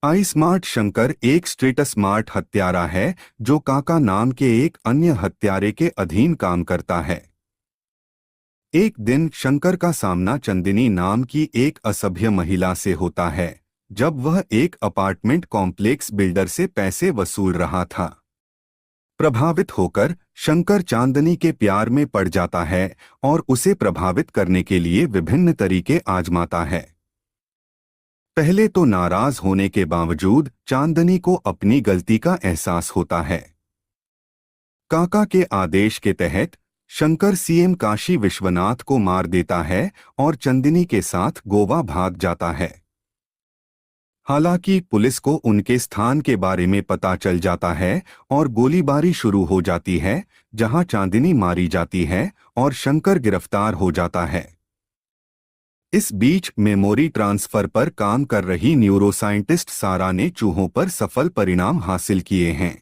आई smart Shankar एक street smart हत्यारा है जो काका नाम के एक अन्य हत्यारे के अधीन काम करता है। एक दिन शंकर का सामना चंदिनी नाम की एक असभ्य महिला से होता है जब वह एक अपार्टमेंट कॉम्प्लेक्स बिल्डर से पैसे वसूल रहा था। प्रभावित होकर शंकर चांदनी के प्यार में पड़ जाता है और उसे प्रभावित करने के लिए विभिन्न तरीके आजमाता है। पहले तो नाराज होने के बावजूद चांदनी को अपनी गलती का एहसास होता है। काका के आदेश के तहत शंकर सीएम काशी विश्वनाथ को मार देता है और चंदिनी के साथ गोवा भाग जाता है। हालांकि पुलिस को उनके स्थान के बारे में पता चल जाता है और गोलीबारी शुरू हो जाती है, जहां चांदनी मारी जाती है और शंकर गिरफ्तार हो जाता है। इस बीच मेमोरी ट्रांसफर पर काम कर रही न्यूरोसाइंटिस्ट सारा ने चूहों पर सफल परिणाम हासिल किए हैं।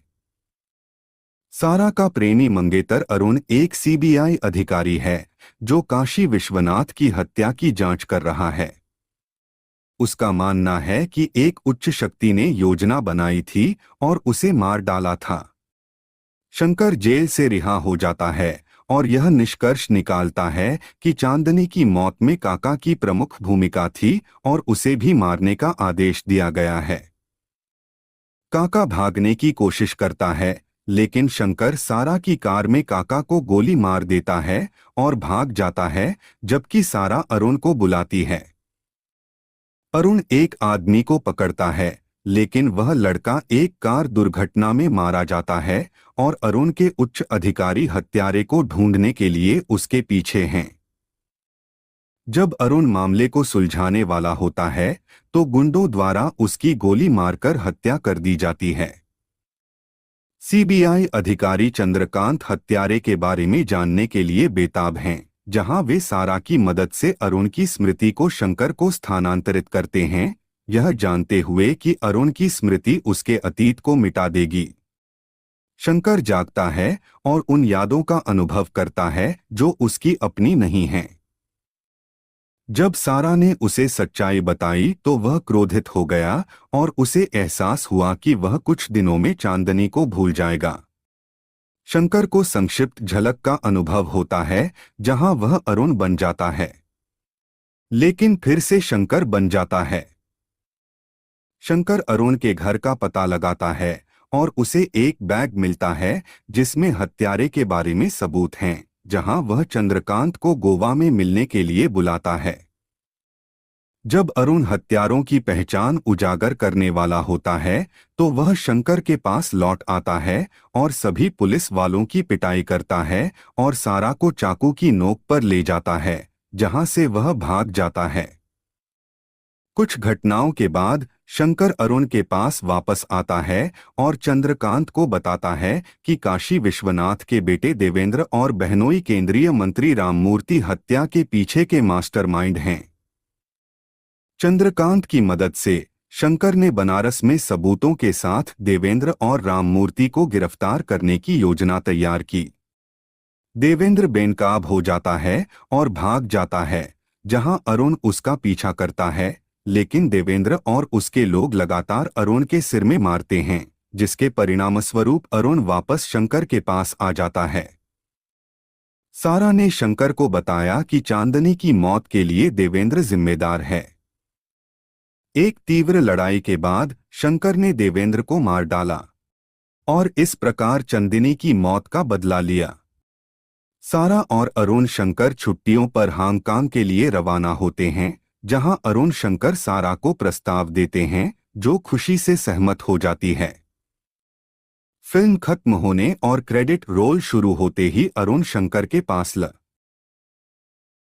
सारा का प्रेमी मंगेतर अरुण एक सीबीआई अधिकारी है जो काशी विश्वनाथ की हत्या की जांच कर रहा है। उसका मानना है कि एक उच्च शक्ति ने योजना बनाई थी और उसे मार डाला था। शंकर जेल से रिहा हो जाता है और यह निष्कर्ष निकालता है कि चांदनी की मौत में काका की प्रमुख भूमिका थी और उसे भी मारने का आदेश दिया गया है। काका भागने की कोशिश करता है, लेकिन शंकर सारा की कार में काका को गोली मार देता है और भाग जाता है, जबकि सारा अरुण को बुलाती है। अरुण एक आदमी को पकड़ता है, लेकिन वह लड़का एक कार दुर्घटना में मारा जाता है और अरुण के उच्च अधिकारी हत्यारे को ढूंढने के लिए उसके पीछे हैं। जब अरुण मामले को सुलझाने वाला होता है तो गुंडों द्वारा उसकी गोली मारकर हत्या कर दी जाती है। सीबीआई अधिकारी चंद्रकांत हत्यारे के बारे में जानने के लिए बेताब हैं, जहां वे सारा की मदद से अरुण की स्मृति को शंकर को स्थानांतरित करते हैं, यह जानते हुए कि अरुण की स्मृति उसके अतीत को मिटा देगी। शंकर जागता है और उन यादों का अनुभव करता है जो उसकी अपनी नहीं हैं। जब सारा ने उसे सच्चाई बताई तो वह क्रोधित हो गया और उसे एहसास हुआ कि वह कुछ दिनों में चांदनी को भूल जाएगा। शंकर को संक्षिप्त झलक का अनुभव होता है जहां वह अरुण बन जाता है, लेकिन फिर से शंकर बन जाता है। शंकर अरुण के घर का पता लगाता है और उसे एक बैग मिलता है जिसमें हत्यारे के बारे में सबूत हैं, जहां वह चंद्रकांत को गोवा में मिलने के लिए बुलाता है। जब अरुण हत्यारों की पहचान उजागर करने वाला होता है तो वह शंकर के पास लौट आता है और सभी पुलिस वालों की पिटाई करता है और सारा को चाकू की नोक पर ले जाता है, जहां से वह भाग जाता है। कुछ घटनाओं के बाद शंकर अरुण के पास वापस आता है और चंद्रकांत को बताता है कि काशी विश्वनाथ के बेटे देवेंद्र और बहनोई केंद्रीय मंत्री राममूर्ति हत्या के पीछे के मास्टरमाइंड हैं। चंद्रकांत की मदद से शंकर ने बनारस में सबूतों के साथ देवेंद्र और राममूर्ति को गिरफ्तार करने की योजना तैयार की। देवेंद्र बेनकाब हो जाता है और भाग जाता है, जहां अरुण उसका पीछा करता है, लेकिन देवेंद्र और उसके लोग लगातार अरुण के सिर में मारते हैं, जिसके परिणामस्वरूप अरुण वापस शंकर के पास आ जाता है। सारा ने शंकर को बताया कि चांदनी की मौत के लिए देवेंद्र जिम्मेदार है। एक तीव्र लड़ाई के बाद शंकर ने देवेंद्र को मार डाला और इस प्रकार चांदनी की मौत का बदला लिया। सारा और अरुण शंकर छुट्टियों पर हांगकांग के लिए रवाना होते हैं, जहां अरुण शंकर सारा को प्रस्ताव देते हैं, जो खुशी से सहमत हो जाती है। फिल्म खत्म होने और क्रेडिट रोल शुरू होते ही अरुण शंकर के पास